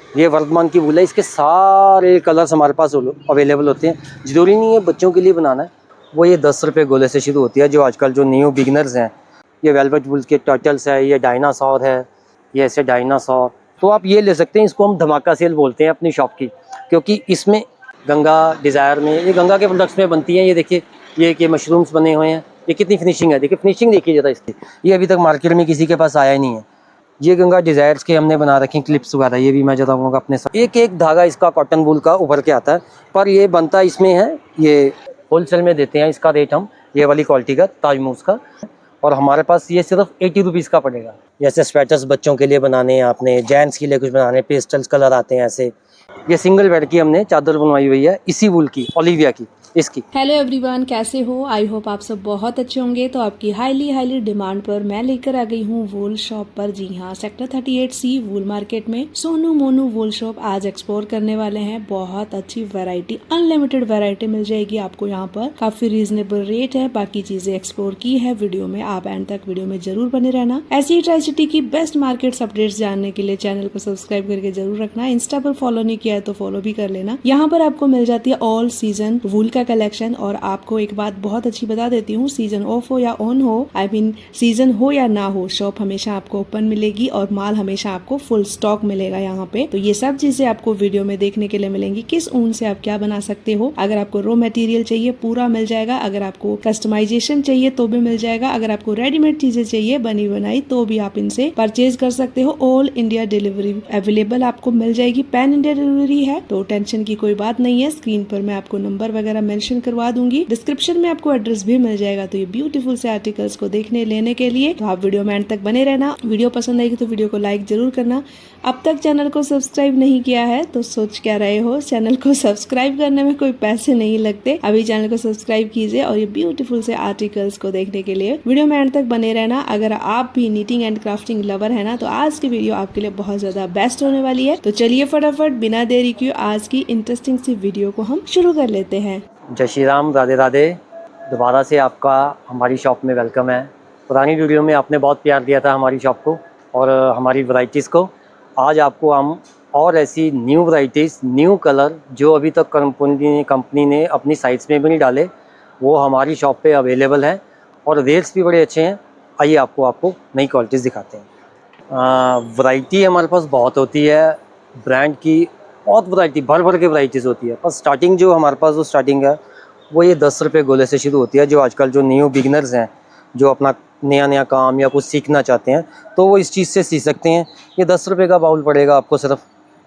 ये वर्धमान की वूल है, इसके सारे कलर्स हमारे पास अवेलेबल होते हैं। ज़रूरी नहीं है बच्चों के लिए बनाना है। वो ये 10 रुपये गोले से शुरू होती है। जो आजकल जो न्यू बिगनर्स हैं, ये वेलवेट वूल के टर्टल्स है, ये डायनासोर है, ये ऐसे डायनासोर, तो आप ये ले सकते हैं। इसको हम धमाका सेल बोलते हैं अपनी शॉप की, क्योंकि इसमें गंगा डिज़ायर में, ये गंगा के प्रोडक्ट्स में बनती हैं। ये देखिए, ये मशरूम्स बने हुए हैं, ये कितनी फिनिशिंग है, देखिए फिनिशिंग देखिए ज़रा इसकी। ये अभी तक मार्केट में किसी के पास आया ही नहीं है। ये गंगा डिज़ायर्स के हमने बना रखे क्लिप्स वगैरह, ये भी मैं जरा कहूँगा अपने साथ। एक एक धागा इसका कॉटन वूल का उभर के आता है, पर ये बनता इसमें है। ये होलसेल में देते हैं, इसका रेट हम ये वाली क्वालिटी का ताजमूस का, और हमारे पास ये सिर्फ 80 रुपीज़ का पड़ेगा। जैसे स्वेटर्स बच्चों के लिए बनाने हैं, आपने जेंट्स के लिए कुछ बनाने, पेस्टल्स कलर आते हैं ऐसे। ये सिंगल बेड की हमने चादर बनवाई हुई है इसी वूल की, ओलिविया की, इसकी। हेलो एवरीवन, कैसे हो? आई होप आप सब बहुत अच्छे होंगे। तो आपकी हाईली डिमांड पर मैं लेकर आ गई हूँ वूल शॉप पर। जी हाँ, सेक्टर 38C वूल मार्केट में सोनू मोनू वूल शॉप आज एक्सप्लोर करने वाले हैं। बहुत अच्छी वैरायटी, अनलिमिटेड वैरायटी मिल जाएगी आपको यहाँ पर। काफी रीजनेबल रेट है, बाकी चीजें एक्सप्लोर की है वीडियो में। आप एंड तक वीडियो में जरूर बने रहना। ऐसी ही ट्राई सिटी की बेस्ट मार्केट अपडेट्स जानने के लिए चैनल को सब्सक्राइब करके जरूर रखना। इंस्टा पर फॉलो नहीं किया है तो फॉलो भी कर लेना। यहाँ पर आपको मिल जाती है ऑल सीजन वूल का कलेक्शन। और आपको एक बात बहुत अच्छी बता देती हूँ, सीजन ऑफ हो या ऑन हो, आई मीन सीजन हो या ना हो, शॉप हमेशा आपको ओपन मिलेगी और माल हमेशा आपको फुल स्टॉक मिलेगा यहाँ पे। तो ये सब चीजें आपको वीडियो में देखने के लिए मिलेंगी। किस ऊन से आप क्या बना सकते हो, अगर आपको रॉ मटेरियल चाहिए पूरा मिल जाएगा, अगर आपको कस्टमाइजेशन चाहिए तो भी मिल जाएगा, अगर आपको रेडीमेड चीजें चाहिए बनी बनाई तो भी आप इनसे परचेज कर सकते हो। ऑल इंडिया डिलीवरी अवेलेबल आपको मिल जाएगी, पैन इंडिया डिलीवरी है, तो टेंशन की कोई बात नहीं है। स्क्रीन पर मैं आपको नंबर वगैरह मेंशन करवा दूंगी, डिस्क्रिप्शन में आपको एड्रेस भी मिल जाएगा। तो ये ब्यूटीफुल से आर्टिकल्स को देखने लेने के लिए तो आप वीडियो में एंड तक बने रहना। वीडियो पसंद आएगी तो वीडियो को लाइक जरूर करना। अब तक चैनल को सब्सक्राइब नहीं किया है तो सोच क्या रहे हो, चैनल को सब्सक्राइब करने में कोई पैसे नहीं लगते। अभी चैनल को सब्सक्राइब कीजिए और ये ब्यूटीफुल से आर्टिकल्स को देखने के लिए वीडियो में एंड तक बने रहना। अगर आप भी नीटिंग एंड क्राफ्टिंग लवर है ना, तो आज की वीडियो आपके लिए बहुत ज्यादा बेस्ट होने वाली है। तो चलिए फटाफट बिना देरी किए आज की इंटरेस्टिंग सी वीडियो को हम शुरू कर लेते हैं। जय श्री राम, राधे राधे। दोबारा से आपका हमारी शॉप में वेलकम है। पुरानी वीडियो में आपने बहुत प्यार दिया था हमारी शॉप को और हमारी वैरायटीज़ को। आज आपको हम और ऐसी न्यू वैरायटीज़, न्यू कलर जो अभी तक कंपनी ने अपनी साइट्स में भी नहीं डाले, वो हमारी शॉप पे अवेलेबल है और रेट्स भी बड़े अच्छे हैं। आइए आपको नई क्वालिटीज़ दिखाते हैं। वैरायटी हमारे पास बहुत होती है, ब्रांड की बहुत वैरायटी, भर के वैरायटीज़ होती है। पर स्टार्टिंग जो हमारे पास जो स्टार्टिंग है वो ये 10 रुपये गोले से शुरू होती है। जो आजकल जो न्यू बिगनर्स हैं, जो अपना नया काम या कुछ सीखना चाहते हैं, तो वो इस चीज़ से सीख सकते हैं। ये 10 रुपये का बाउल पड़ेगा आपको। सिर्फ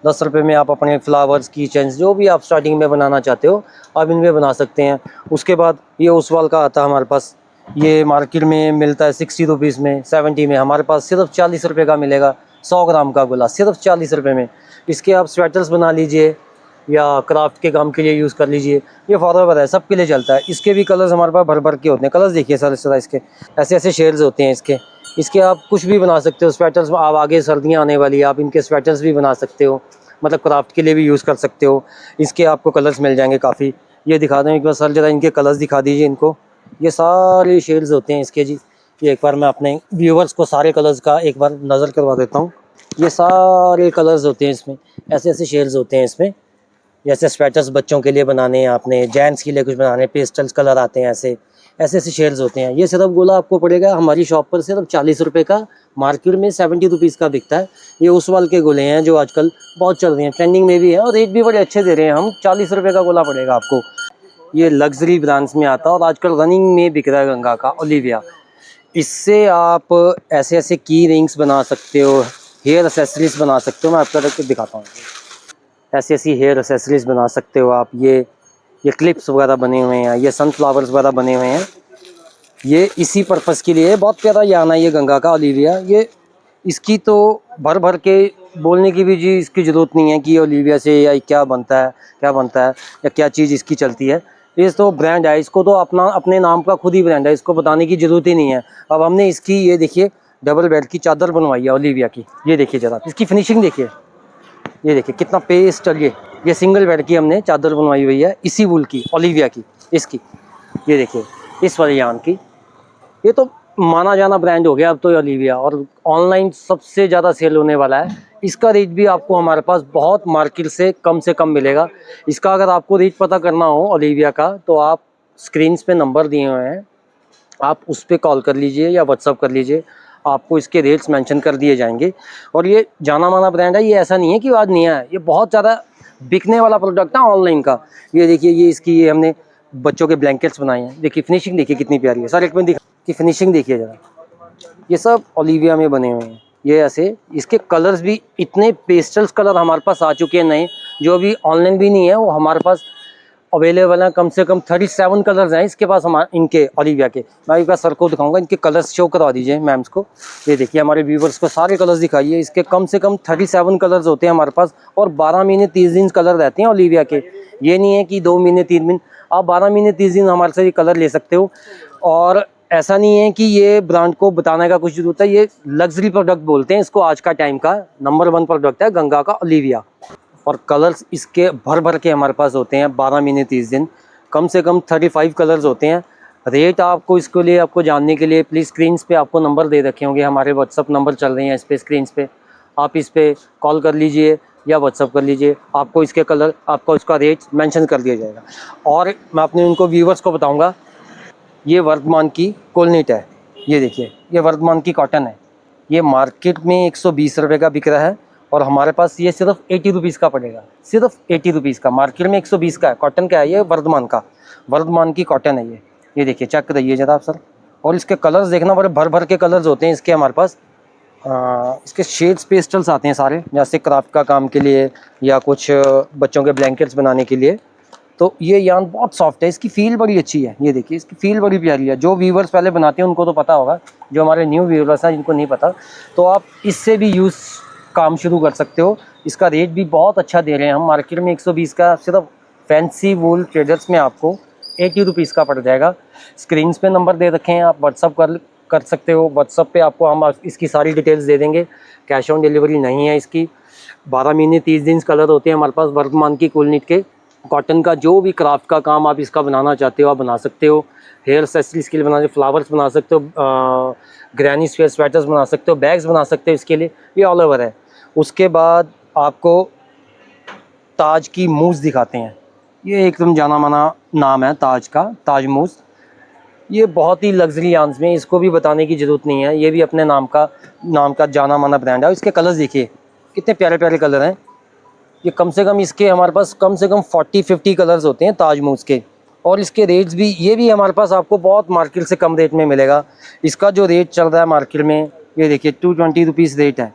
10 रुपये में आप अपने फ्लावर्स, किचन्स, जो भी आप स्टार्टिंग में बनाना चाहते हो आप इनमें बना सकते हैं। उसके बाद ये ओसवाल का आता है हमारे पास, ये मार्केट में मिलता है 60 रुपीज़ में, 70 में। हमारे पास सिर्फ 40 रुपये का मिलेगा। 100 ग्राम का गोला सिर्फ 40 रुपये में। इसके आप स्वेटर्स बना लीजिए या क्राफ्ट के काम के लिए यूज़ कर लीजिए। ये फॉरएवर है, सब के लिए चलता है। इसके भी कलर्स हमारे पास भर के होते हैं। कलर्स देखिए सर, इस तरह इसके ऐसे शेड्स होते हैं इसके आप कुछ भी बना सकते हो। स्वेटर्स आप आगे सर्दियाँ आने वाली है, आप इनके स्वेटर्स भी बना सकते हो, मतलब क्राफ्ट के लिए भी यूज़ कर सकते हो। इसके आपको कलर्स मिल जाएंगे काफ़ी। ये दिखा दें एक बार सर, ज़रा इनके कलर्स दिखा दीजिए इनको। ये सारे शेड्स होते हैं इसके जी। ये एक बार मैं अपने व्यूवर्स को सारे कलर्स का एक बार नज़र करवा देता हूँ। ये सारे कलर्स होते हैं इसमें, ऐसे शेड्स होते हैं इसमें। जैसे स्वेटर्स बच्चों के लिए बनाने हैं, आपने जेंट्स के लिए कुछ बनाने, पेस्टल्स कलर आते हैं, ऐसे शेड्स होते हैं। ये सिर्फ गोला आपको पड़ेगा हमारी शॉप पर सिर्फ 40 रुपये का। मार्केट में 70 रुपीज़ का बिकता है। ये ओसवाल के गोले हैं जो आजकल बहुत चल रहे हैं, ट्रेंडिंग में भी है और रेट भी बड़े अच्छे दे रहे हैं हम। 40 रुपये का गोला पड़ेगा आपको। ये लग्जरी ब्रांड्स में आता है और आजकल रनिंग में बिक रहा है गंगा का ओलिविया। इससे आप ऐसे की रिंग्स बना सकते हो, हेयर एसेसरीज बना सकते हो। मैं आपको दिखाता हूँ। ऐसी हेयर एसेसरीज बना सकते हो आप। ये क्लिप्स वगैरह बने हुए हैं, ये सनफ्लावर्स वगैरह बने हुए हैं। ये इसी पर्पज़ के लिए बहुत प्यारा यान है ये गंगा का ओलिविया। ये इसकी तो भर के बोलने की भी जी इसकी ज़रूरत नहीं है कि ओलिविया से या क्या बनता है या क्या चीज़ इसकी चलती है। ये तो ब्रांड है, इसको तो अपने नाम का खुद ही ब्रांड है, इसको बताने की ज़रूरत ही नहीं है। अब हमने इसकी ये देखिए डबल बेड की चादर बनवाई है ओलिविया की। ये देखिए ज़रा इसकी फिनिशिंग देखिए, ये देखिए कितना पेस्ट। ये सिंगल बेड की हमने चादर बनवाई हुई है इसी वूल की, ओलिविया की, इसकी। ये देखिए इस वाले यान की। ये तो माना जाना ब्रांड हो गया अब तो ये ओलिविया, और ऑनलाइन सबसे ज़्यादा सेल होने वाला है। इसका रेट भी आपको हमारे पास बहुत मार्केट से कम मिलेगा। इसका अगर आपको रेट पता करना हो ओलिविया का, तो आप स्क्रीन पे नंबर दिए हुए हैं, आप उस पर कॉल कर लीजिए या व्हाट्सअप कर लीजिए, आपको इसके रेट्स मेंशन कर दिए जाएंगे। और ये जाना माना ब्रांड है, ये ऐसा नहीं है कि आज नया है, ये बहुत ज़्यादा बिकने वाला प्रोडक्ट है ऑनलाइन का। ये देखिए, ये इसकी ये हमने बच्चों के ब्लैंकेट्स बनाए हैं, देखिए फिनिशिंग देखिए कितनी प्यारी है। सर एक मिनट की फिनिशिंग देखिए ज़रा, ये सब ओलिविया में बने हुए हैं। ये ऐसे इसके कलर्स भी इतने पेस्टल्स कलर हमारे पास आ चुके हैं नए, जो अभी ऑनलाइन भी नहीं है, वो हमारे पास अवेलेबल हैं। कम से कम 37 कलर्स हैं इसके पास, हमारे इनके ओलिविया के। मैं एक बार सर को दिखाऊंगा, इनके कलर्स शो करवा दीजिए मैम्स को। ये देखिए, हमारे व्यूवर्स को सारे कलर्स दिखाइए। इसके कम से कम 37 कलर्स होते हैं हमारे पास, और 12 महीने 30 दिन कलर रहते हैं ओलिविया के। ये नहीं है कि 2 महीने 3 दिन, आप 12 महीने 30 दिन हमारे से ये कलर ले सकते हो। और ऐसा नहीं है कि ये ब्रांड को बताने का कुछ जरूरत है, ये लग्जरी प्रोडक्ट बोलते हैं इसको। आज का टाइम का नंबर 1 प्रोडक्ट है गंगा का ओलिविया। और कलर्स इसके भर के हमारे पास होते हैं 12 महीने 30 दिन, कम से कम 35 कलर्स होते हैं। रेट आपको इसके लिए, आपको जानने के लिए प्लीज़ स्क्रीन पे आपको नंबर दे रखे होंगे, हमारे व्हाट्सअप नंबर चल रहे हैं इस पर स्क्रीन पे, आप इस पर कॉल कर लीजिए या व्हाट्सअप कर लीजिए, आपको इसके कलर, आपको इसका रेट मेंशन कर दिया जाएगा। और मैं अपने उनको व्यूवर्स को बताऊंगा, ये वर्धमान की कोलनीट है, ये देखिए, ये वर्धमान की कॉटन है। ये मार्केट में 120 रुपये का बिक रहा है, और हमारे पास ये सिर्फ 80 रुपीज़ का पड़ेगा, सिर्फ 80 रुपीज़ का। मार्केट में 120 का है। कॉटन का है ये, वर्धमान का, वर्धमान की कॉटन है ये देखिए, चेक करिए जरा आप सर। और इसके कलर्स देखना, बड़े भर के कलर्स होते हैं इसके हमारे पास। इसके शेड्स पेस्टल्स आते हैं सारे, जैसे क्राफ्ट का काम के लिए या कुछ बच्चों के ब्लैंकेट्स बनाने के लिए। तो ये यान बहुत सॉफ्ट है, इसकी फील बड़ी अच्छी है। ये देखिए, इसकी फील बड़ी प्यारी है। जो व्यूवर्स पहले बनाते हैं उनको तो पता होगा, जो हमारे न्यू व्यूवर्स हैं जिनको नहीं पता, तो आप इससे भी यूज़ काम शुरू कर सकते हो। इसका रेट भी बहुत अच्छा दे रहे हैं हम, मार्केट में 120 का सिर्फ फैंसी वूल ट्रेडर्स में आपको 80 रुपीज़ का पड़ जाएगा। स्क्रीन पे नंबर दे रखे हैं, आप व्हाट्सअप कर सकते हो। व्हाट्सअप पे आपको हम इसकी सारी डिटेल्स दे देंगे। कैश ऑन डिलीवरी नहीं है इसकी। 12 महीने 30 दिन कलर होते हैं हमारे पास वर्धमान की कोलनीट के। कॉटन का जो भी क्राफ्ट का काम आप इसका बनाना चाहते हो आप बना सकते हो। हेयर एक्सेसरीज के लिए बनाने, फ्लावर्स बना सकते हो, ग्रैनी स्वेटर्स बना सकते हो, बैग्स बना सकते हो, इसके लिए ये ऑल ओवर है। उसके बाद आपको ताज की मूस दिखाते हैं। ये एकदम जाना माना नाम है ताज का, ताज मूस। ये बहुत ही लग्जरी आंस में, इसको भी बताने की ज़रूरत नहीं है, ये भी अपने नाम का जाना माना ब्रांड है। इसके कलर्स देखिए कितने प्यारे प्यारे कलर हैं। ये कम से कम इसके हमारे पास कम से कम 40-50 कलर्स होते हैं ताज मूस के। और इसके रेट्स भी, ये भी हमारे पास आपको बहुत मार्केट से कम रेट में मिलेगा। इसका जो रेट चल रहा है मार्केट में, ये देखिए 220 रुपीज़ रेट है।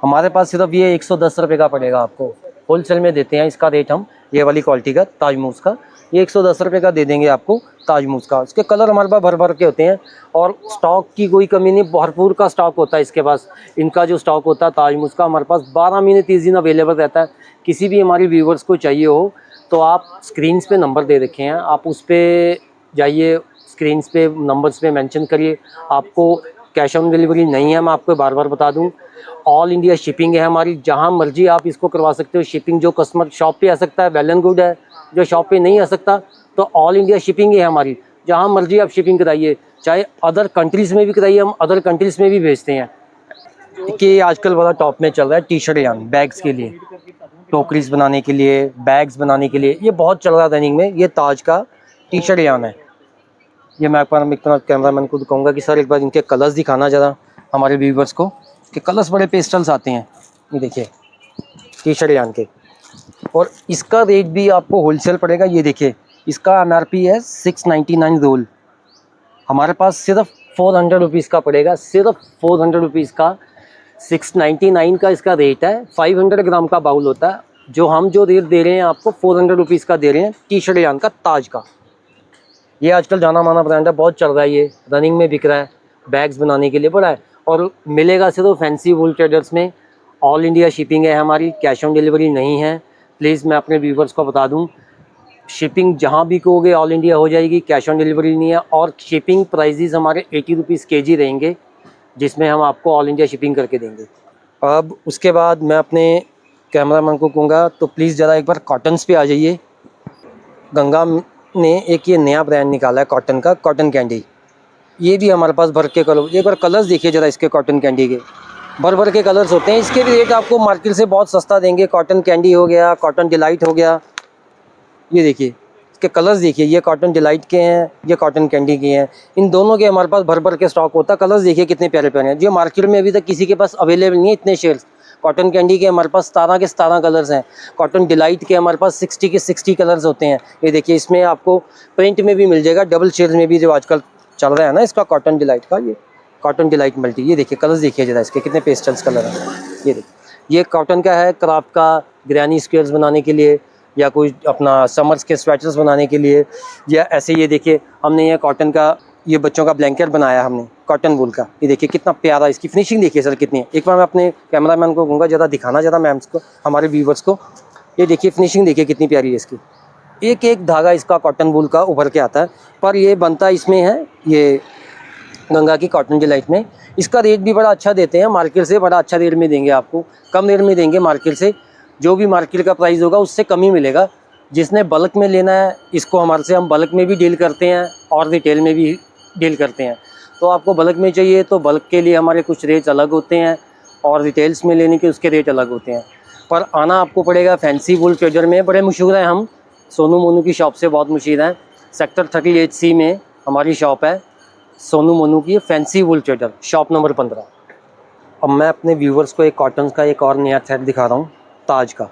हमारे पास सिर्फ ये 110 रुपये का पड़ेगा आपको, होलसेल में देते हैं इसका रेट हम। ये वाली क्वालिटी का ताज मूस का ये 110 रुपये का दे देंगे आपको, ताज मूस का। इसके कलर हमारे पास भर के होते हैं, और स्टॉक की कोई कमी नहीं, भरपूर का स्टॉक होता है इसके पास। इनका जो स्टॉक होता है ताज मूस का, हमारे पास 12 महीने 30 दिन अवेलेबल रहता है। किसी भी हमारे व्यूवर्स को चाहिए हो तो आप स्क्रीन पे नंबर दे रखे हैं, आप उस पर जाइए, स्क्रीन पे नंबर्स पे मेंशन करिए। आपको कैश ऑन डिलीवरी नहीं है, मैं आपको बार बार बता दूं। ऑल इंडिया शिपिंग है हमारी, जहां मर्जी आप इसको करवा सकते हो शिपिंग। जो कस्टमर शॉप पे आ सकता है वेल एंड गुड है, जो शॉप पे नहीं आ सकता तो ऑल इंडिया शिपिंग है हमारी। जहां मर्जी आप शिपिंग कराइए, चाहे अदर कंट्रीज़ में भी कराइए, हम अदर कंट्रीज़ में भी भेजते हैं। कि आजकल बड़ा टॉप में चल रहा है टी शर्ट यान, बैग्स के लिए, टोकरीज बनाने के लिए, बैग्स बनाने के लिए, ये बहुत चल रहा है रनिंग में। ये ताज का टी शर्ट यान है। ये मैं एक बार कैमरामैन को दिखाऊंगा कि सर एक बार इनके कलर्स दिखाना ज़रा हमारे व्यूवर्स को, कि कलर्स बड़े पेस्टल्स आते हैं। ये देखिए टी शर्ट यान के, और इसका रेट भी आपको होलसेल पड़ेगा। ये देखिए, इसका MRP है 699 रोल, हमारे पास सिर्फ 400 रुपीज़ का पड़ेगा, सिर्फ 400 रुपीज़ का। 699 का इसका रेट है। 500 ग्राम का बाउल होता है। जो रेट दे रहे हैं आपको 400 रुपीज़ का दे रहे हैं, टी शर्ट यान का ताज का। ये आजकल जाना माना ब्रांड है, बहुत चल रहा है, ये रनिंग में बिक रहा है, बैग्स बनाने के लिए बड़ा है। और मिलेगा सिर्फ फैंसी वूल ट्रेडर्स में। ऑल इंडिया शिपिंग है हमारी, कैश ऑन डिलीवरी नहीं है। प्लीज़ मैं अपने व्यूवर्स को बता दूं, शिपिंग जहां भी कहोगे ऑल इंडिया हो जाएगी, कैश ऑन डिलीवरी नहीं है। और शिपिंग प्राइजेज़ हमारे 80 रुपीज़ kg रहेंगे, जिसमें हम आपको ऑल इंडिया शिपिंग करके देंगे। अब उसके बाद मैं अपने कैमरामैन को कहूँगा तो प्लीज़ ज़रा एक बार कॉटन्स पे आ जाइए। गंगा ने एक ये नया ब्रांड निकाला है कॉटन का, कॉटन कैंडी। ये भी हमारे पास भर के कलर, एक बार कलर्स देखिए ज़रा इसके कॉटन कैंडी के, भर भर के कलर्स होते हैं। इसके भी रेट आपको मार्केट से बहुत सस्ता देंगे। कॉटन कैंडी हो गया, कॉटन डिलाइट हो गया, ये देखिए इसके कलर्स देखिए, ये कॉटन डिलाइट के हैं, ये कॉटन कैंडी के हैं। इन दोनों के हमारे पास भर भर के स्टॉक होता है। कलर्स देखिए कितने प्यारे प्यारे हैं, जो मार्केट में अभी तक किसी के पास अवेलेबल नहीं है इतने शेड्स। कॉटन कैंडी के हमारे पास 17 के 17 कलर्स हैं। कॉटन डिलाइट के हमारे पास 60 के 60 कलर्स होते हैं। ये देखिए इसमें आपको प्रिंट में भी मिल जाएगा, डबल शेड्स में भी, जो आजकल चल रहा है ना इसका कॉटन डिलाइट का, ये कॉटन डिलाइट मल्टी। ये देखिए कलर्स देखिए ज़रा इसके कितने पेस्टल्स कलर हैं। ये देखिए ये कॉटन का है, क्राफ्ट का ग्रैनी स्क्वेयर्स बनाने के लिए, या कोई अपना समर्स के स्वेटर्स बनाने के लिए, या ऐसे ये देखिए हमने ये कॉटन का ये बच्चों का ब्लैंकेट बनाया हमने कॉटन वूल का। ये देखिए कितना प्यारा, इसकी फिनिशिंग देखिए सर कितनी है। एक बार मैं अपने कैमरामैन को कहूँगा ज़रा दिखाना ज़रा मैम्स को, हमारे व्यूवर्स को। ये देखिए फिनिशिंग देखिए कितनी प्यारी है इसकी। एक एक धागा इसका कॉटन वूल का उभर के आता है, पर ये बनता इसमें है ये गंगा की कॉटन डिलाइट में। इसका रेट भी बड़ा अच्छा देते हैं, मार्केट से बड़ा अच्छा रेट में देंगे आपको, कम रेट में देंगे मार्केट से। जो भी मार्केट का प्राइस होगा उससे कम ही मिलेगा। जिसने बल्क में लेना है इसको हमारे से हम बल्क में भी डील करते हैं और रिटेल में भी डील करते हैं। तो आपको बल्क में चाहिए तो बल्क के लिए हमारे कुछ रेट अलग होते हैं, और रिटेल्स में लेने के उसके रेट अलग होते हैं। पर आना आपको पड़ेगा फैंसी वूल ट्रेडर में, बड़े मशहूर हैं हम, सोनू मोनू की शॉप से बहुत मशहूर हैं। सेक्टर 38C में हमारी शॉप है, सोनू मोनू की फैंसी वूल ट्रेडर, शॉप नंबर 15। अब मैं अपने व्यूवर्स को एक कॉटन का एक और नया थ्रेड दिखा रहा हूँ, ताज का।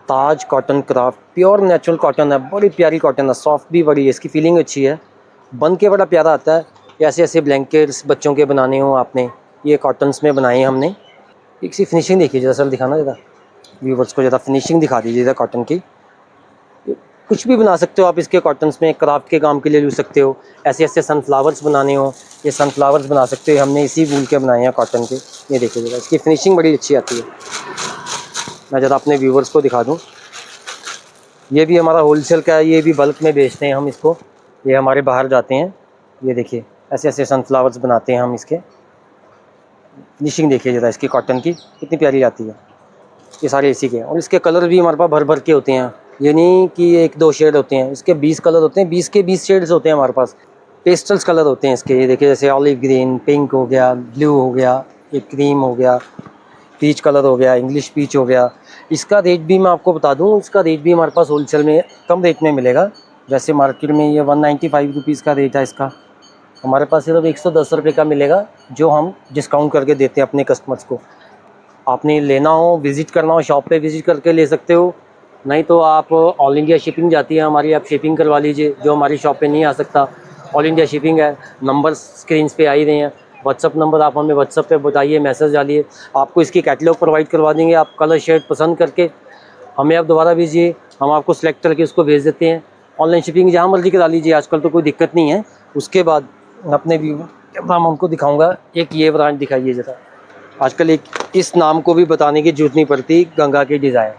Taj cotton craft, pure natural cotton है, बड़ी प्यारी कॉटन है, सॉफ्ट भी बड़ी है, इसकी फीलिंग अच्छी है, बन के बड़ा प्यारा आता है। ऐसे ऐसे ब्लैंकेट्स बच्चों के बनाने हो आपने, ये कॉटन्स में बनाए हैं हमने। एक सी फिनिशिंग देखिए जरा सर, दिखाना ज़रा व्यूवर्स को, ज़रा फिनिशिंग दिखा दीजिए ज़रा कॉटन की। कुछ भी बना सकते हो आप इसके कॉटन्स में, क्राफ्ट के काम के लिए यूज़ सकते हो। ऐसे ऐसे सनफ्लावर्स बनाने हो, ये सनफ्लावर्स बना सकते हो, हमने इसी वूल के बनाए हैं कॉटन के। ये देखिए ज़रा इसकी फिनिशिंग बड़ी अच्छी आती है। मैं ज़रा अपने व्यूवर्स को दिखा दूँ, ये भी हमारा होलसेल का है, ये भी बल्क में बेचते हैं हम इसको, ये हमारे बाहर जाते हैं। ये देखिए ऐसे ऐसे सनफ्लावर्स बनाते हैं हम इसके। फिनिशिंग देखिए ज़रा इसकी कॉटन की कितनी प्यारी आती है। ये सारे इसी के हैं, और इसके कलर भी हमारे पास भर भर के होते हैं, ये नहीं कि 1-2 शेड होते हैं, इसके 20 कलर होते हैं, 20 के 20 शेड्स होते हैं हमारे पास। पेस्टल्स कलर होते हैं इसके, ये देखिए जैसे ऑलिव ग्रीन, पिंक हो गया, ब्लू हो गया, एक क्रीम हो गया, पीच कलर हो गया, इंग्लिश पीच हो गया। इसका रेट भी मैं आपको बता दूं, इसका रेट भी हमारे पास होलसेल में कम रेट में मिलेगा। जैसे मार्केट में ये 195 रुपीज़ का रेट है इसका, हमारे पास सिर्फ 110 रुपये का मिलेगा, जो हम डिस्काउंट करके देते हैं अपने कस्टमर्स को। आपने लेना हो, विज़िट करना हो, शॉप पे विज़िट करके ले सकते हो, नहीं तो आप ऑल इंडिया शिपिंग जाती है हमारी, आप शिपिंग करवा लीजिए। जो हमारी शॉप पे नहीं आ सकता, ऑल इंडिया शिपिंग है। नंबर स्क्रीन पे आ ही रहे हैं, व्हाट्सअप नंबर आप हमें व्हाट्सअप पे बताइए, मैसेज डालिए, आपको इसकी कैटलॉग प्रोवाइड करवा देंगे। आप कलर शेड पसंद करके हमें आप दोबारा भेजिए, हम आपको सेलेक्ट करके उसको भेज देते हैं। ऑनलाइन शिपिंग जहाँ मर्जी करा लीजिए, आजकल तो कोई दिक्कत नहीं है। उसके बाद अपने व्यू मैं उनको दिखाऊँगा, एक ये ब्रांड दिखाइए ज़रा। आजकल एक इस नाम को भी बताने की जरूरत नहीं पड़ती, गंगा की डिज़ायर,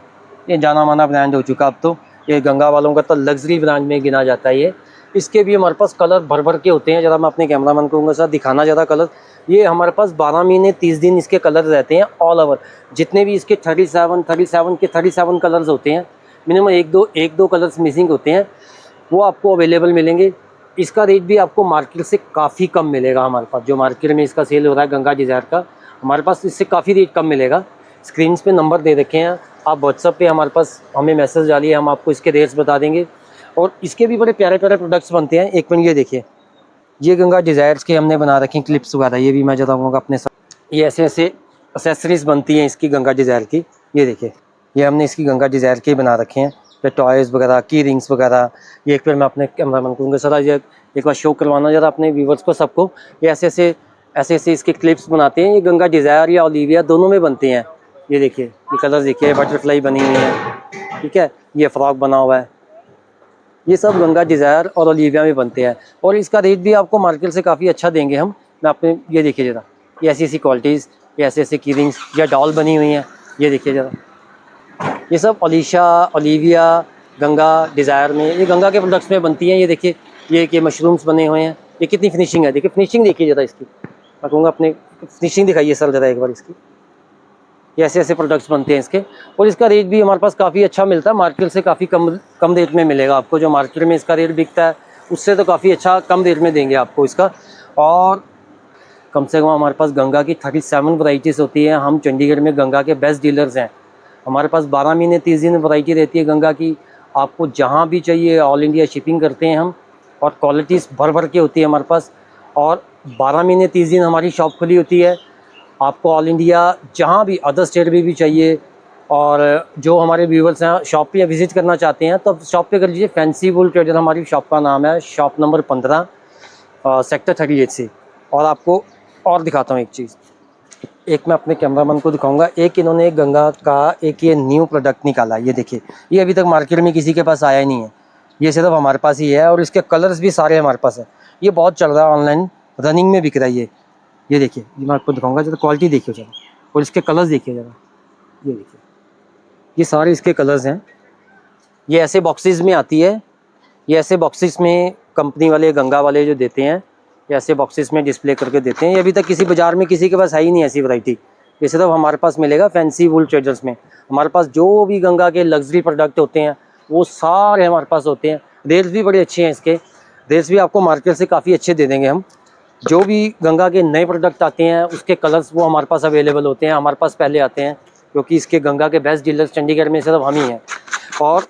ये जाना माना ब्रांड हो चुका अब तो। ये गंगा वालों का तो लग्जरी ब्रांड में गिना जाता है ये। इसके भी हमारे पास कलर भर भर के होते हैं। ज़रा मैं अपने कैमरामैन को कहूँगा सर दिखाना ज़्यादा कलर। ये हमारे पास 12 महीने 30 दिन इसके कलर रहते हैं ऑल ओवर। जितने भी इसके 37 के 37 कलर्स होते हैं, मिनिमम एक दो कलर्स मिसिंग होते हैं, वो आपको अवेलेबल मिलेंगे। इसका रेट भी आपको मार्केट से काफ़ी कम मिलेगा। हमारे पास जो मार्केट में इसका सेल हो रहा है गंगा डिज़ायर का, हमारे पास इससे काफ़ी रेट कम मिलेगा। स्क्रीन पे नंबर दे रखे हैं, आप व्हाट्सअप पे हमारे पास हमें मैसेज डालिए, हम आपको इसके रेट्स बता देंगे। और इसके भी बड़े प्यारे प्यारे प्रोडक्ट्स बनते हैं। एक मिनट ये देखिए, ये गंगा डिज़ायर्स के हमने बना रखे हैं क्लिप्स वगैरह, ये भी मैं बताऊँगा अपने साथ। ये ऐसे ऐसे एक्सेसरीज बनती हैं इसकी गंगा डिज़ायर की। ये देखिए, ये हमने इसकी गंगा डिज़ायर के बना रखे हैं, फिर टॉयज़ वगैरह, की रिंग्स वगैरह। ये एक फिर मैं अपने कैमरामैन को कहूँगा सर ये एक बार शो करवाना ज़रा अपने व्यूवर्स को सबको। ये ऐसे ऐसे इसके क्लिप्स बनाते हैं, ये गंगा डिज़ायर या ओलिविया दोनों में बनते हैं। ये देखिए, ये कलर देखिए, बटरफ्लाई बनी हुई है, ठीक है, ये फ्रॉक बना हुआ है, ये सब गंगा डिज़ायर और ओलिविया में बनते हैं। और इसका रेट भी आपको मार्केट से काफ़ी अच्छा देंगे हम। मैं आपने ये देखिए ज़रा, ये ऐसी ऐसी क्वालिटीज़, ये ऐसे ऐसे की रिंग्स या डॉल बनी हुई हैं, ये देखिए ज़रा, ये सब ओलिशा, ओलिविया, गंगा डिज़ायर में, ये गंगा के प्रोडक्ट्स में बनती हैं। ये देखिए, ये कि मशरूम्स बने हुए हैं, ये कितनी फिनिशिंग है, देखिए फिनिशिंग देखिए ज़रा इसकी। मैं कहूँगा अपने फिनिशिंग दिखाइए सर ज़रा एक बार इसकी। ये ऐसे ऐसे प्रोडक्ट्स बनते हैं इसके, और इसका रेट भी हमारे पास काफ़ी अच्छा मिलता है, मार्केट से काफ़ी कम रेट में मिलेगा आपको। जो मार्केट में इसका रेट बिकता है उससे तो काफ़ी अच्छा कम रेट में देंगे आपको इसका। और कम से कम हमारे पास गंगा की 37 वैरायटीज़ होती है। हम चंडीगढ़ में गंगा के बेस्ट डीलर्स हैं। हमारे पास 12 महीने 30 दिन वैरायटी रहती है गंगा की। आपको जहाँ भी चाहिए ऑल इंडिया शिपिंग करते हैं हम, और क्वालिटीज़ भर भर के होती है हमारे पास। और 12 महीने 30 दिन हमारी शॉप खुली होती है। आपको ऑल इंडिया जहाँ भी अदर स्टेट में भी चाहिए, और जो हमारे व्यूवर्स हैं शॉप पे विज़िट करना चाहते हैं तो शॉप पे कर लीजिए। फैंसी वूल ट्रेडर हमारी शॉप का नाम है, शॉप नंबर 15 सेक्टर 38 से। और आपको और दिखाता हूँ एक चीज़, एक मैं अपने कैमरामैन को दिखाऊंगा। एक इन्होंने गंगा का एक ये न्यू प्रोडक्ट निकाला, ये देखिए। ये अभी तक मार्केट में किसी के पास आया ही नहीं है, ये सिर्फ हमारे पास ही है। और इसके कलर्स भी सारे हमारे पास है। ये बहुत चल रहा है, ऑनलाइन रनिंग में बिक रहा है ये देखिए। ये मैं आपको दिखाऊंगा जरा, क्वालिटी देखिए जरा, और इसके कलर्स देखिए जरा। ये देखिए, ये सारे इसके कलर्स हैं। ये ऐसे बॉक्सेस में आती है, ये ऐसे बॉक्सेस में कंपनी वाले गंगा वाले जो देते हैं, ये ऐसे बॉक्सेस में डिस्प्ले करके देते हैं। ये अभी तक किसी बाज़ार में किसी के पास है ही नहीं ऐसी वैरायटी। ये सिर्फ हमारे पास मिलेगा फैंसी वूल ट्रेडर्स में। हमारे पास जो भी गंगा के लग्जरी प्रोडक्ट होते हैं वो सारे हमारे पास होते हैं। रेट्स भी बड़े अच्छे हैं इसके, रेट्स भी आपको मार्केट से काफ़ी अच्छे दे देंगे हम। जो भी गंगा के नए प्रोडक्ट आते हैं उसके कलर्स वो हमारे पास अवेलेबल होते हैं, हमारे पास पहले आते हैं, क्योंकि इसके गंगा के बेस्ट डीलर्स चंडीगढ़ में सिर्फ हम ही हैं। और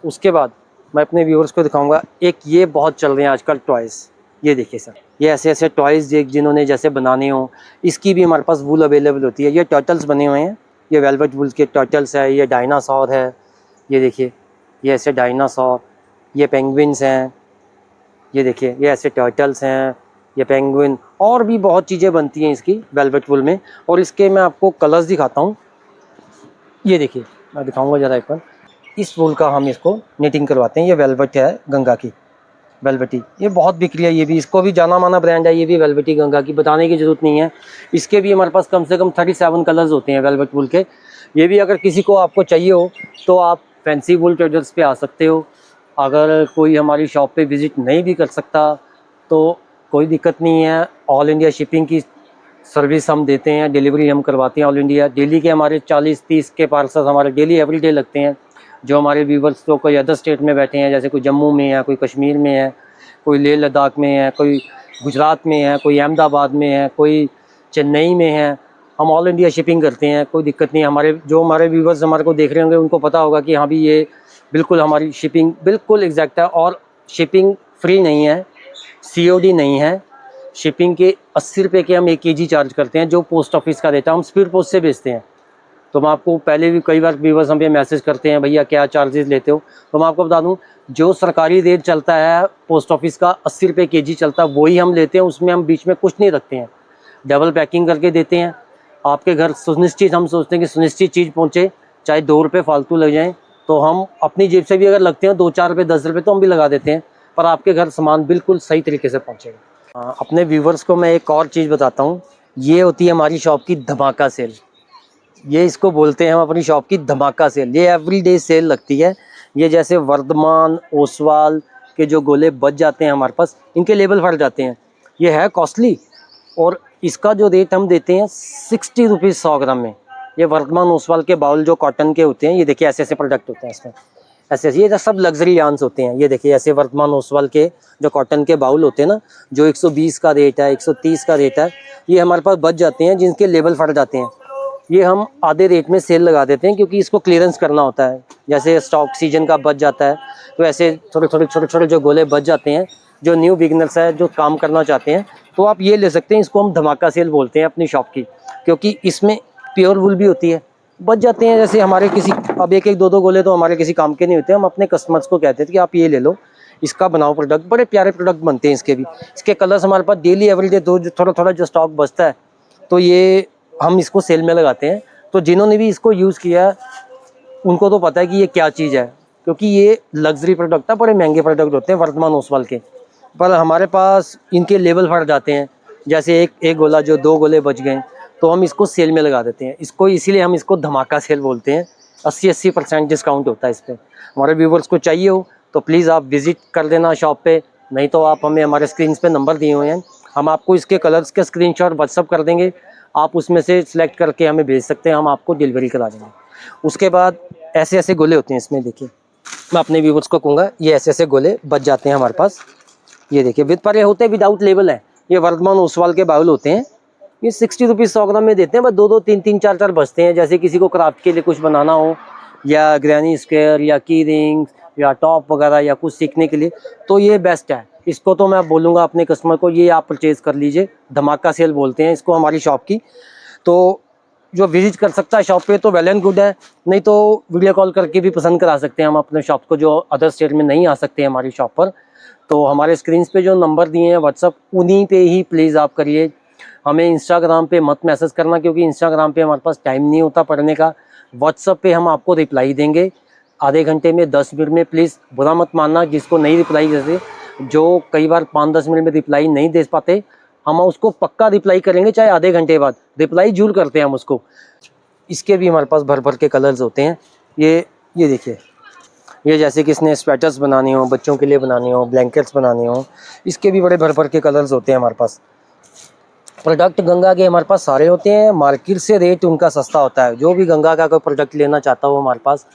उसके बाद मैं अपने व्यूअर्स को दिखाऊंगा, एक ये बहुत चल रहे हैं आजकल टॉयज़। ये देखिए सर, ये ऐसे ऐसे टॉयज़ जिन्होंने जैसे बनाने हो, इसकी भी हमारे पास वूल अवेलेबल होती है। ये टर्टल्स बने हुए हैं, ये वेलवेट वूल के टर्टल्स है। ये डायनासोर है, ये देखिए, ये ऐसे डायनासोर। ये पेंगुइन्स हैं, ये देखिए, ये ऐसे टर्टल्स हैं, ये पेंगुइन। और भी बहुत चीज़ें बनती हैं इसकी वेलवेट वूल में। और इसके मैं आपको कलर्स दिखाता हूँ। ये देखिए, मैं दिखाऊंगा ज़रा एक बार। इस वूल का हम इसको निटिंग करवाते हैं। ये वेलवेट है गंगा की, वेलवेटी। ये बहुत बिक रही है, ये भी, इसको भी जाना माना ब्रांड है। ये भी वेलवेटी गंगा की, बताने की ज़रूरत नहीं है। इसके भी हमारे पास कम से कम 37 कलर्स होते हैं वेलवेट वूल के। ये भी अगर किसी को आपको चाहिए हो तो आप फैंसी वूल ट्रेडर्स पे आ सकते हो। अगर कोई हमारी शॉप पे विज़िट नहीं भी कर सकता तो कोई दिक्कत नहीं है, ऑल इंडिया शिपिंग की सर्विस हम देते हैं, डिलीवरी हम करवाते हैं ऑल इंडिया। डेली के हमारे 40-30 के पार्सल्स हमारे डेली एवरीडे लगते हैं। जो हमारे व्यूवर्स तो कोई अदर स्टेट में बैठे हैं, जैसे कोई जम्मू में है, कोई कश्मीर में है, कोई लेह लद्दाख में है, कोई गुजरात में है, कोई अहमदाबाद में है, कोई चेन्नई में है, हम ऑल इंडिया शिपिंग करते हैं। कोई दिक्कत नहीं है। हमारे व्यूवर्स हमारे को देख रहे होंगे उनको पता होगा कि हाँ भी ये बिल्कुल हमारी शिपिंग बिल्कुल एग्जैक्ट है। और शिपिंग फ्री नहीं है, COD नहीं है। शिपिंग के 80 रुपये के हम 1 kg चार्ज करते हैं, जो पोस्ट ऑफिस का देता है। हम स्पीड पोस्ट से भेजते हैं। तो मैं आपको पहले भी कई बार व्यूवर्स हमें मैसेज करते हैं, भैया क्या चार्जेस लेते हो, तो मैं आपको बता दूं, जो सरकारी रेट चलता है पोस्ट ऑफिस का 80 रुपये kg चलता है, वही हम लेते हैं। उसमें हम बीच में कुछ नहीं रखते हैं, डबल पैकिंग करके देते हैं आपके घर। सुनिश्चित हम सोचते हैं कि सुनिश्चित चीज़ पहुँचे, चाहे 2 रुपये फालतू लग जाएँ तो हम अपनी जेब से भी अगर लगते हैं 2-4 रुपये 10 रुपये तो हम भी लगा देते हैं, पर आपके घर सामान बिल्कुल सही तरीके से पहुँचेगा। अपने व्यूवर्स को मैं एक और चीज़ बताता हूँ, ये होती है हमारी शॉप की धमाका सेल। ये इसको बोलते हैं हम अपनी शॉप की धमाका सेल। ये एवरीडे सेल लगती है। ये जैसे वर्धमान, ओसवाल के जो गोले बच जाते हैं हमारे पास, इनके लेबल फट जाते हैं। ये है कॉस्टली, और इसका जो रेट हम देते हैं 60 रुपीज़ 100 ग्राम में। ये वर्धमान ओसवाल के बाउल जो कॉटन के होते हैं, ये देखिए ऐसे ऐसे प्रोडक्ट होते हैं इसमें, ऐसे ऐसे। ये सब लग्जरी यार्न्स होते हैं। ये देखिए ऐसे वर्धमान ओसवाल के जो कॉटन के बाउल होते हैं ना, जो 120 का रेट है, 130 का रेट है, ये हमारे पास बच जाते हैं, जिनके लेबल फट जाते हैं। ये हम आधे रेट में सेल लगा देते हैं, क्योंकि इसको क्लियरेंस करना होता है। जैसे स्टॉक सीजन का बच जाता है, तो ऐसे छोटे छोटे जो गोले बच जाते हैं, जो न्यू बिगनर्स है, जो काम करना चाहते हैं, तो आप ये ले सकते हैं। इसको हम धमाका सेल बोलते हैं अपनी शॉप की, क्योंकि इसमें प्योर वूल भी होती है, बच जाते हैं। जैसे हमारे किसी, अब 1-1, 2-2 गोले तो हमारे किसी काम के नहीं होते। हम अपने कस्टमर्स को कहते थे कि आप ये ले लो, इसका बनाओ प्रोडक्ट। बड़े प्यारे प्रोडक्ट बनते हैं इसके भी। इसके कलर्स हमारे पास डेली एवरीडे थोड़ा थोड़ा जो स्टॉक बचता है, तो ये हम इसको सेल में लगाते हैं। तो जिन्होंने भी इसको यूज़ किया उनको तो पता है कि ये क्या चीज़ है, क्योंकि ये लग्जरी प्रोडक्ट है, बड़े महंगे प्रोडक्ट होते हैं वर्धमान ओसवाल के, पर हमारे पास इनके लेबल फट जाते हैं। जैसे एक गोला जो 2 गोले बच गए, तो हम इसको सेल में लगा देते हैं। इसको इसीलिए हम इसको धमाका सेल बोलते हैं। 80% डिस्काउंट होता है इस पर। हमारे व्यूवर्स को चाहिए हो तो प्लीज़ आप विज़िट कर देना शॉप पे, नहीं तो आप हमें हमारे स्क्रीन पे नंबर दिए हुए हैं, हम आपको इसके कलर्स के स्क्रीनशॉट व्हाट्सअप कर देंगे। आप उसमें से सिलेक्ट करके हमें भेज सकते हैं, हम आपको डिलीवरी करा देंगे। उसके बाद ऐसे ऐसे गोले होते हैं इसमें, देखिए मैं अपने व्यूवर्स को कहूँगा, ये ऐसे ऐसे गोले बच जाते हैं हमारे पास। ये देखिए, पर ये होते विदाउट लेबल है, ये वर्धमान ओसवाल के बाउल होते हैं। ये 60 रुपीज़ 100 ग्राम में देते हैं, बस 2-2 3-3 4-4 बचते हैं। जैसे किसी को क्राफ्ट के लिए कुछ बनाना हो, या ग्रैनी स्क्वायर या की रिंग्स या टॉप वगैरह या कुछ सीखने के लिए, तो ये बेस्ट है। इसको तो मैं बोलूँगा अपने कस्टमर को ये आप परचेज़ कर लीजिए, धमाका सेल बोलते हैं इसको हमारी शॉप की। तो जो विजिट कर सकता है शॉप पे तो वेल एंड गुड है, नहीं तो वीडियो कॉल करके भी पसंद करा सकते हैं हम अपने शॉप को, जो अदर स्टेट में नहीं आ सकते हैं हमारी शॉप पर। तो हमारे स्क्रीन पे जो नंबर दिए हैं व्हाट्सअप, उन्हीं पे ही प्लीज़ आप करिए। हमें इंस्टाग्राम पे मत मैसेज करना, क्योंकि इंस्टाग्राम पे हमारे पास टाइम नहीं होता पढ़ने का। व्हाट्सअप पे हम आपको रिप्लाई देंगे आधे घंटे में, 10 मिनट में। प्लीज़ बुरा मत मानना जिसको नहीं रिप्लाई, जैसे जो कई बार 5-10 मिनट में रिप्लाई नहीं दे पाते, हम उसको पक्का रिप्लाई करेंगे, चाहे आधे घंटे बाद रिप्लाई जरूर करते हैं हम उसको। इसके भी हमारे पास भर भर के कलर्स होते हैं। ये देखिए, ये जैसे किसने स्वेटर्स बनाने हो, बच्चों के लिए बनाने हो, ब्लैंकेट्स बनाने हो, इसके भी बड़े भर भर के कलर्स होते हैं हमारे पास। प्रोडक्ट गंगा के हमारे पास सारे होते हैं, मार्केट से रेट उनका सस्ता होता है। जो भी गंगा का कोई प्रोडक्ट लेना चाहता हो हमारे पास,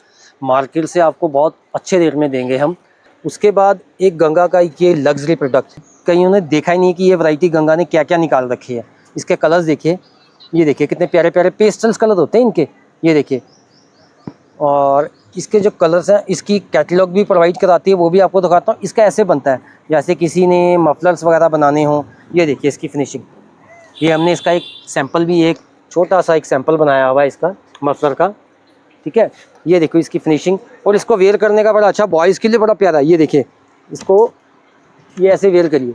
मार्केट से आपको बहुत अच्छे रेट में देंगे हम। उसके बाद एक गंगा का ये लग्जरी प्रोडक्ट, कईयों ने देखा ही नहीं कि ये वैरायटी गंगा ने क्या क्या निकाल रखी है। इसके कलर्स देखिए, ये देखिए कितने प्यारे प्यारे पेस्टल्स कलर होते हैं इनके, ये देखिए। और इसके जो कलर्स हैं, इसकी कैटलॉग भी प्रोवाइड कराती है, वो भी आपको दिखाता हूँ। इसका ऐसे बनता है जैसे किसी ने मफलर्स वगैरह बनाने हों। ये देखिए इसकी फिनिशिंग, ये हमने इसका एक सैंपल भी, एक छोटा सा एक सैंपल बनाया हुआ है इसका मफलर का, ठीक है। ये देखो इसकी फिनिशिंग, और इसको वेयर करने का बड़ा अच्छा, बॉयज़ के लिए बड़ा प्यारा है। ये देखिए इसको, ये ऐसे वेयर करिए।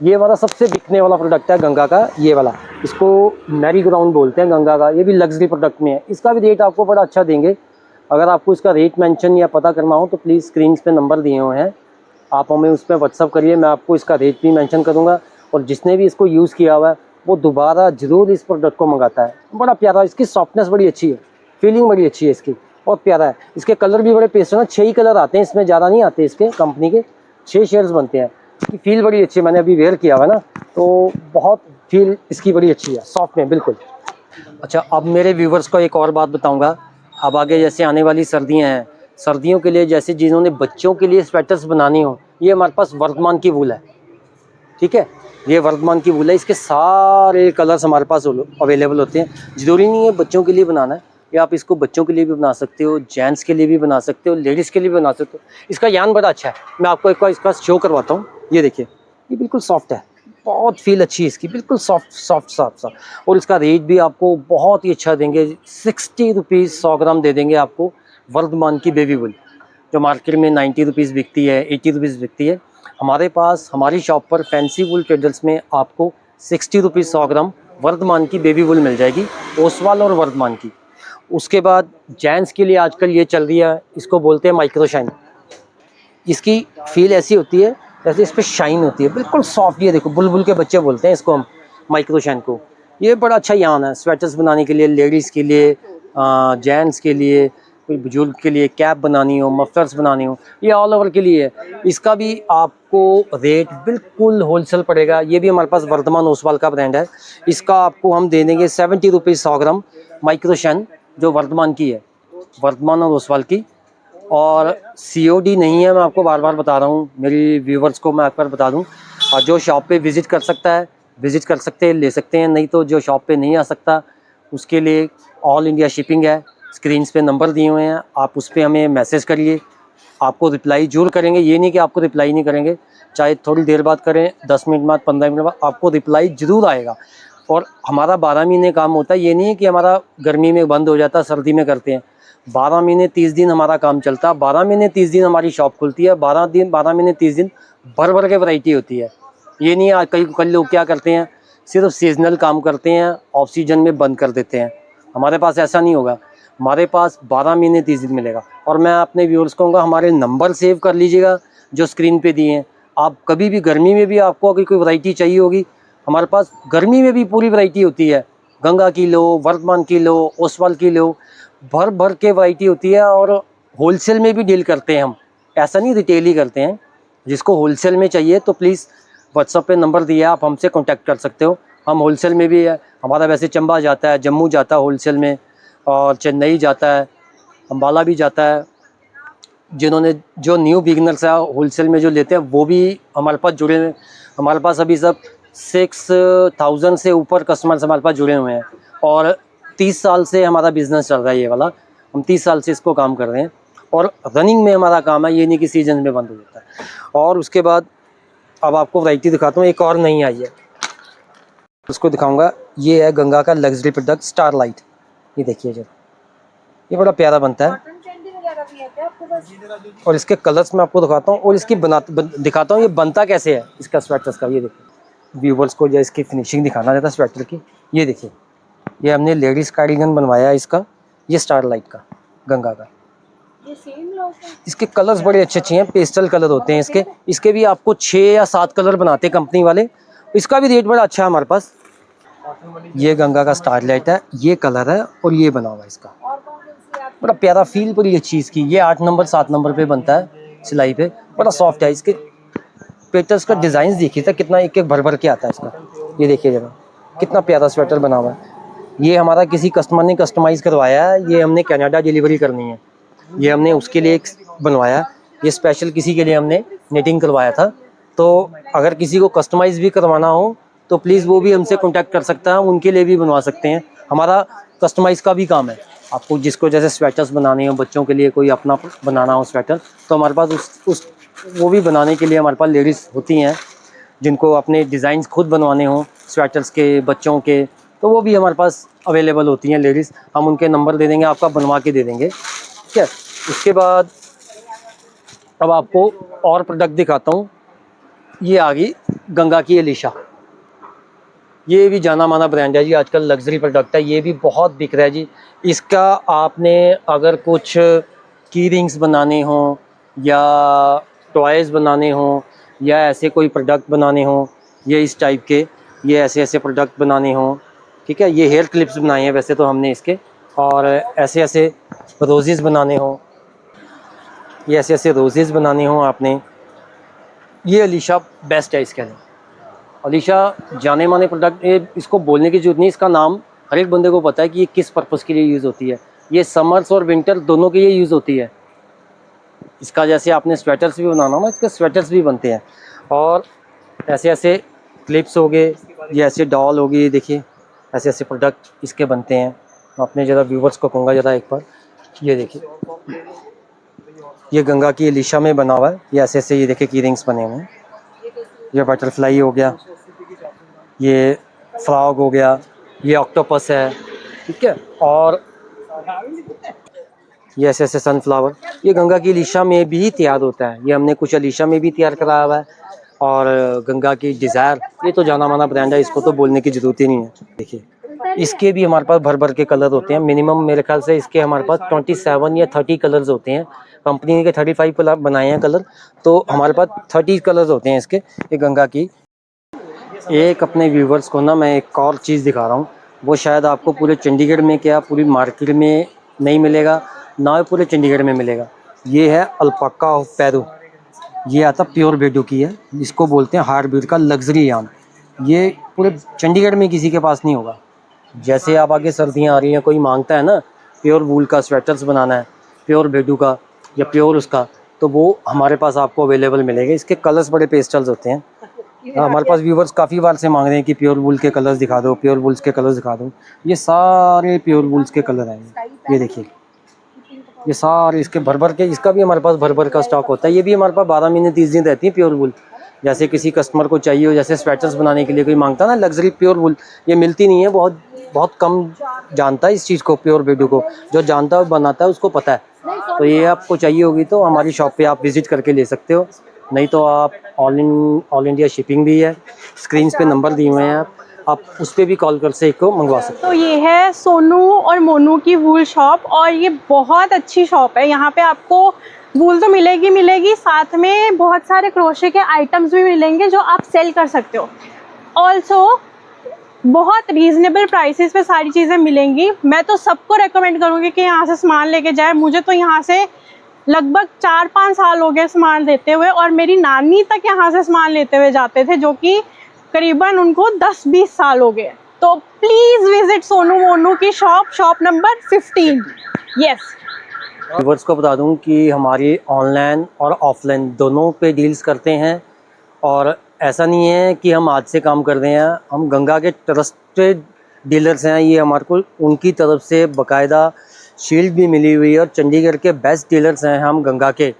ये वाला सबसे बिकने वाला प्रोडक्ट है गंगा का, ये वाला, इसको मैरी ग्राउंड बोलते हैं गंगा का। ये भी लग्जरी प्रोडक्ट में है, इसका भी रेट आपको बड़ा अच्छा देंगे। अगर आपको इसका रेट मेंशन या पता करना हो तो प्लीज़ स्क्रीन पे नंबर दिए हुए हैं, आप हमें उस पर व्हाट्सअप करिए, मैं आपको इसका रेट भी मेंशन करूँगा। और जिसने भी इसको यूज़ किया हुआ है वो दोबारा ज़रूर इस प्रोडक्ट को मंगाता है। बड़ा प्यारा, इसकी सॉफ्टनेस बड़ी अच्छी है, फीलिंग बड़ी अच्छी है इसकी, बहुत प्यारा है। इसके कलर भी बड़े पेस्ट है ना, 6 ही कलर आते हैं इसमें, ज़्यादा नहीं आते इसके, कंपनी के 6 शेड्स बनते हैं। इसकी फील बड़ी अच्छी है, मैंने अभी वेयर किया हुआ है ना, तो बहुत फील इसकी बड़ी अच्छी है, सॉफ्ट में बिल्कुल। अच्छा, अब मेरे व्यूवर्स को एक और बात बताऊंगा। अब आगे जैसे आने वाली सर्दियां हैं, सर्दियों के लिए जैसे जिन्होंने बच्चों के लिए स्वेटर्स बनानी हो, ये हमारे पास वर्धमान की वूल है, ठीक है। ये वर्धमान की वूल है, इसके सारे कलर्स हमारे पास अवेलेबल होते हैं। ज़रूरी नहीं है बच्चों के लिए बनाना है, या आप इसको बच्चों के लिए भी बना सकते हो, जेंट्स के लिए भी बना सकते हो, लेडीज़ के लिए भी बना सकते हो। इसका यान बड़ा अच्छा है, मैं आपको एक बार इसका शो करवाता हूँ। ये देखिए, ये बिल्कुल सॉफ्ट है, बहुत फील अच्छी है इसकी, बिल्कुल सॉफ्ट सॉफ्ट सॉफ्ट सा। और इसका रेट भी आपको बहुत ही अच्छा देंगे, 60 रुपीज़ 100 ग्राम दे देंगे आपको। वर्धमान की बेबी वूल जो मार्केट में 90 रुपीज़ बिकती है, 80 रुपीज़ बिकती है, हमारे पास हमारी शॉप पर फैंसी वूल ट्रेडर्स में आपको 60 रुपीज़ 100 ग्राम वर्धमान की बेबी वूल मिल जाएगी, ओसवाल और वर्धमान की। उसके बाद जेंट्स के लिए आजकल ये चल रही है, इसको बोलते हैं माइक्रो शाइन। इसकी फील ऐसी होती है जैसे इस पर शाइन होती है, बिल्कुल सॉफ्ट। ये देखो, बुलबुल के बच्चे बोलते हैं इसको हम, माइक्रो शाइन को। ये बड़ा अच्छा यान है स्वेटर्स बनाने के लिए, लेडीज़ के लिए, जेंट्स के लिए, कोई बुजुर्ग के लिए कैप बनानी हो, मफलर्स बनानी हो, ये ऑल ओवर के लिए है। इसका भी आपको रेट बिल्कुल होलसेल पड़ेगा। ये भी हमारे पास वर्धमान ओसवाल का ब्रांड है, इसका आपको हम दे देंगे 70 रुपीज़ 100 ग्राम माइक्रो शाइन, जो वर्धमान की है, वर्धमान और ओसवाल की। और COD नहीं है, मैं आपको बार बार बता रहा हूँ, मेरी व्यूवर्स को मैं एक बार बता दूँ। और जो शॉप पे विज़िट कर सकता है विज़िट कर सकते हैं, ले सकते हैं। नहीं तो जो शॉप पे नहीं आ सकता उसके लिए ऑल इंडिया शिपिंग है। स्क्रीन्स पे नंबर दिए हुए हैं, आप उस पर हमें मैसेज करिए, आपको रिप्लाई जरूर करेंगे। ये नहीं कि आपको रिप्लाई नहीं करेंगे, चाहे थोड़ी देर बाद करें, 10 मिनट बाद, 15 मिनट बाद, आपको रिप्लाई ज़रूर आएगा। और हमारा 12 महीने काम होता है, ये नहीं है कि हमारा गर्मी में बंद हो जाता, सर्दी में करते हैं। 12 महीने 30 दिन हमारा काम चलता है, 12 महीने 30 दिन हमारी शॉप खुलती है, 12 महीने 30 दिन भर भर के वैरायटी होती है। ये नहीं है कई लोग क्या करते हैं, सिर्फ सीजनल काम करते हैं, ऑफ सीजन में बंद कर देते हैं। हमारे पास ऐसा नहीं होगा, हमारे पास 12 महीने 30 दिन मिलेगा। और मैं अपने व्यूअर्स को कहूँगा, हमारे नंबर सेव कर लीजिएगा जो स्क्रीन पे दिए हैं। आप कभी भी गर्मी में भी आपको अगर कोई वैरायटी चाहिए होगी, हमारे पास गर्मी में भी पूरी वैरायटी होती है, गंगा की लो, वर्धमान की लो, ओसवाल की लो, भर भर के वैरायटी होती है। और होलसेल में भी डील करते हैं हम, ऐसा नहीं रिटेल ही करते हैं। जिसको होलसेल में चाहिए तो प्लीज़ व्हाट्सएप पे नंबर दिया, आप हमसे कांटेक्ट कर सकते हो। हम होलसेल में भी है, हमारा वैसे चंबा जाता है, जम्मू जाता है होलसेल में, और चेन्नई जाता है, अम्बाला भी जाता है, जिन्होंने जो न्यू बिगिनर्स है होलसेल में जो लेते हैं वो भी हमारे पास जुड़े हुए हैं। हमारे पास अभी सब 6000 से ऊपर कस्टमर्स हमारे पास जुड़े हुए हैं और 30 साल से हमारा बिज़नेस चल रहा है ये वाला। हम 30 साल से इसको काम कर रहे हैं और रनिंग में हमारा काम है, ये नहीं कि सीजन में बंद हो जाता है। और उसके बाद अब आपको वैरायटी दिखाता हूँ, एक और नई आई है उसको दिखाऊंगा। ये है गंगा का लग्जरी प्रोडक्ट स्टारलाइट। ये देखिए जब ये बड़ा प्यारा बनता है और इसके कलर्स मैं आपको दिखाता हूँ और इसकी दिखाता हूँ ये बनता कैसे है इसका स्वेटर्स का। ये देखिए व्यूवर्स को जो इसकी फिनिशिंग दिखाना रहता है स्वेटर की। ये देखिए ये हमने लेडीज़ कार्डिगन बनवाया है इसका, ये स्टारलाइट का गंगा का। इसके कलर्स बड़े अच्छे हैं, पेस्टल कलर होते हैं इसके। इसके भी आपको 6 या 7 कलर बनाते हैं कंपनी वाले। इसका भी रेट बड़ा अच्छा है हमारे पास। ये गंगा का स्टारलाइट है, ये कलर है और ये बना हुआ है इसका, बड़ा प्यारा फील बड़ी अच्छी इसकी। ये 8 नंबर 7 नंबर पे बनता है सिलाई पे, बड़ा सॉफ्ट है। इसके पेटल्स का डिज़ाइन देखिए था कितना एक एक भर भर के आता है इसका। ये देखिए जरा कितना प्यारा स्वेटर बना हुआ है। ये हमारा किसी कस्टमर ने कस्टमाइज़ करवाया है, ये हमने कनाडा डिलीवरी करनी है, ये हमने उसके लिए एक बनवाया। ये स्पेशल किसी के लिए हमने नेटिंग करवाया था। तो अगर किसी को कस्टमाइज़ भी करवाना हो तो प्लीज़ वो भी हमसे कांटेक्ट कर सकता है, उनके लिए भी बनवा सकते हैं। हमारा कस्टमाइज़ का भी काम है। आपको जिसको जैसे स्वेटर्स बनाने हो, बच्चों के लिए कोई अपना बनाना हो स्वेटर, तो हमारे पास वो भी बनाने के लिए हमारे पास लेडीज़ होती हैं जिनको अपने डिज़ाइंस खुद बनवाने हों स्वेटर्स के, बच्चों के, तो वो भी हमारे पास अवेलेबल होती हैं लेडीज़। हम उनके नंबर दे देंगे, आपका बनवा के दे देंगे, ठीक है। उसके बाद अब आपको और प्रोडक्ट दिखाता हूँ। ये आ गई गंगा की एलिशा। ये भी जाना माना ब्रांड है जी, आजकल लग्जरी प्रोडक्ट है, ये भी बहुत बिक रहा है जी। इसका आपने अगर कुछ की रिंग्स बनाने हों या टॉयज़ बनाने हों या ऐसे कोई प्रोडक्ट बनाने हों, ये इस टाइप के, ये ऐसे ऐसे प्रोडक्ट बनाने हों, ठीक है। ये हेयर क्लिप्स बनाए हैं वैसे तो हमने इसके, और ऐसे ऐसे रोजेज़ बनाने हों, ये ऐसे ऐसे रोजेज़ बनाने हों आपने, ये अलीशा बेस्ट है इसके लिए। अलीशा जाने माने प्रोडक्ट, ये इसको बोलने की जरूरत नहीं, इसका नाम हर एक बंदे को पता है कि ये किस पर्पज़ के लिए यूज़ होती है। ये समर्स और विंटर दोनों के लिए यूज़ होती है। इसका जैसे आपने स्वेटर्स भी बनाना हो ना, इसके स्वेटर्स भी बनते हैं। और ऐसे ऐसे क्लिप्स हो गए, ये ऐसे डॉल होगी, ये देखिए ऐसे ऐसे प्रोडक्ट इसके बनते हैं। अपने ज़रा व्यूवर्स को कहूँगा ज़रा एक बार, ये देखिए ये गंगा की एलिशा में बना हुआ है। ये ऐसे ऐसे ये देखिए की रिंग्स बने हुए हैं। ये बटरफ्लाई हो गया, ये फ्रॉग हो गया, ये ऑक्टोपस है, ठीक है। और ये ऐसे ऐसे सनफ्लावर, ये गंगा की एलिशा में भी तैयार होता है। ये हमने कुछ एलिशा में भी तैयार कराया हुआ है। और गंगा की डिज़ायर, ये तो जाना माना ब्रांड है, इसको तो बोलने की ज़रूरत ही नहीं है। देखिए इसके भी हमारे पास भर भर के कलर होते हैं। मिनिमम मेरे ख्याल से इसके हमारे पास 27 या 30 कलर्स होते हैं। कंपनी के 35 बनाए हैं कलर, तो हमारे पास 30 कलर्स होते हैं इसके। ये गंगा की एक अपने व्यूवर्स को ना मैं एक और चीज़ दिखा रहा हूँ, वो शायद आपको पूरे चंडीगढ़ में क्या पूरी मार्केट में नहीं मिलेगा, ना ही पूरे चंडीगढ़ में मिलेगा। ये है अल्पाका ऑफ पेरू। ये आता प्योर बेडू की है, इसको बोलते हैं हार्ड बीट का लग्जरी यान। ये पूरे चंडीगढ़ में किसी के पास नहीं होगा। जैसे आप आगे सर्दियाँ आ रही हैं, कोई मांगता है ना प्योर वूल का स्वेटर्स बनाना है, प्योर बेडू का या प्योर उसका, तो वो हमारे पास आपको अवेलेबल मिलेगा। इसके कलर्स बड़े पेस्टल्स होते हैं। हमारे पास व्यूवर्स काफ़ी बार से मांग रहे हैं कि प्योर वूल के कलर्स दिखा दो, प्योर वूल्स के कलर्स दिखा दो। ये सारे प्योर वूल्स के कलर हैं। ये देखिए ये सारे इसके भर भर के, इसका भी हमारे पास भर भर का स्टॉक होता है। ये भी हमारे पास 12 महीने 30 दिन रहती है प्योर वूल। जैसे किसी कस्टमर को चाहिए हो, जैसे स्वेटर्स बनाने के लिए कोई मांगता है ना लग्जरी प्योर वूल, ये मिलती नहीं है, बहुत बहुत कम जानता है इस चीज़ को, प्योर बेडू को। जो जानता है बनाता है उसको पता है। तो ये आपको चाहिए होगी तो हमारी शॉप पे आप विज़िट करके ले सकते हो, नहीं तो आप ऑल इंडिया शिपिंग भी है। स्क्रीन पे नंबर दिए हुए हैं, आप उस पर भी कॉल कर से इसको मंगवा सकते तो ये है सोनू और मोनू की वूल शॉप, और ये बहुत अच्छी शॉप है। यहाँ पे आपको वूल तो मिलेगी, साथ में बहुत सारे क्रोशे के आइटम्स भी मिलेंगे जो आप सेल कर सकते हो। ऑल्सो बहुत रीजनेबल प्राइसेस पे सारी चीज़ें मिलेंगी। मैं तो सबको रेकमेंड करूँगी कि यहाँ से सामान लेके जाए। मुझे तो यहाँ से लगभग 4-5 साल हो गए सामान लेते हुए, और मेरी नानी तक यहाँ से सामान लेते हुए जाते थे, जो कि करीबन उनको 10-20 साल हो गए। तो प्लीज़ विजिट सोनू मोनू की शॉप नंबर 15। यस। व्यूअर्स को बता दूं कि हमारी ऑनलाइन और ऑफलाइन दोनों पे डील्स करते हैं, और ऐसा नहीं है कि हम आज से काम कर रहे हैं। हम गंगा के ट्रस्टेड डीलर्स हैं, ये हमारे को उनकी तरफ से बाकायदा शील्ड भी मिली हुई है, और चंडीगढ़ के बेस्ट डीलर्स हैं हम गंगा के।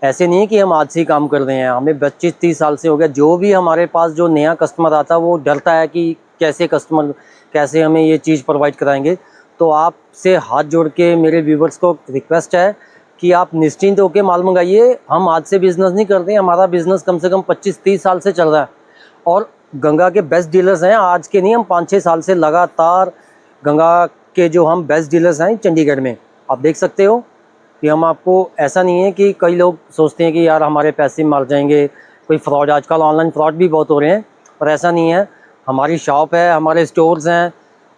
ऐसे नहीं है कि हम आज से ही काम कर रहे हैं, हमें 25-30 साल से हो गया। जो भी हमारे पास जो नया कस्टमर आता है वो डरता है कि कैसे हमें ये चीज़ प्रोवाइड कराएंगे। तो आपसे हाथ जोड़ के मेरे व्यूवर्स को रिक्वेस्ट है कि आप निश्चिंत होकर माल मंगाइए। हम आज से बिज़नेस नहीं करते हैं, हमारा बिज़नेस कम से कम 25-30 साल से चल रहा है, और गंगा के बेस्ट डीलर्स हैं। आज के नहीं, हम 5-6 साल से लगातार गंगा के जो हम बेस्ट डीलर्स हैं चंडीगढ़ में, आप देख सकते हो कि हम आपको, ऐसा नहीं है कि कई लोग सोचते हैं कि यार हमारे पैसे मर जाएंगे, कोई फ्रॉड, आजकल ऑनलाइन फ्रॉड भी बहुत हो रहे हैं, पर ऐसा नहीं है। हमारी शॉप है, हमारे स्टोर्स हैं,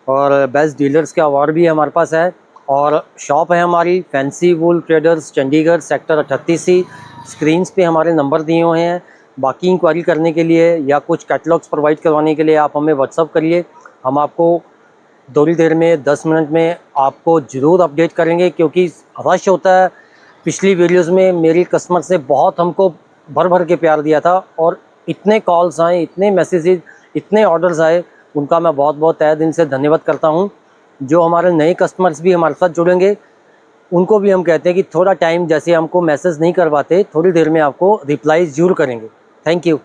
और बेस्ट डीलर्स के अवार्ड भी हमारे पास है। और शॉप है हमारी fancy wool traders Chandigarh, sector 38C। Screens पे हमारे नंबर दिए हुए हैं। बाकी इंक्वायरी करने के लिए या कुछ कैटलॉग्स प्रोवाइड करवाने के लिए आप हमें व्हाट्सअप करिए, हम आपको थोड़ी देर में 10 मिनट में आपको ज़रूर अपडेट करेंगे, क्योंकि रश होता है। पिछली वीडियोस में मेरी कस्टमर से बहुत हमको भर भर के प्यार दिया था, और इतने कॉल्स आए, इतने मैसेजेस, इतने ऑर्डर्स आए, उनका मैं बहुत बहुत तहे दिल से धन्यवाद करता हूं। जो हमारे नए कस्टमर्स भी हमारे साथ जुड़ेंगे, उनको भी हम कहते हैं कि थोड़ा टाइम, जैसे हमको मैसेज नहीं करवाते, थोड़ी देर में आपको रिप्लाई ज़रूर करेंगे। Thank you.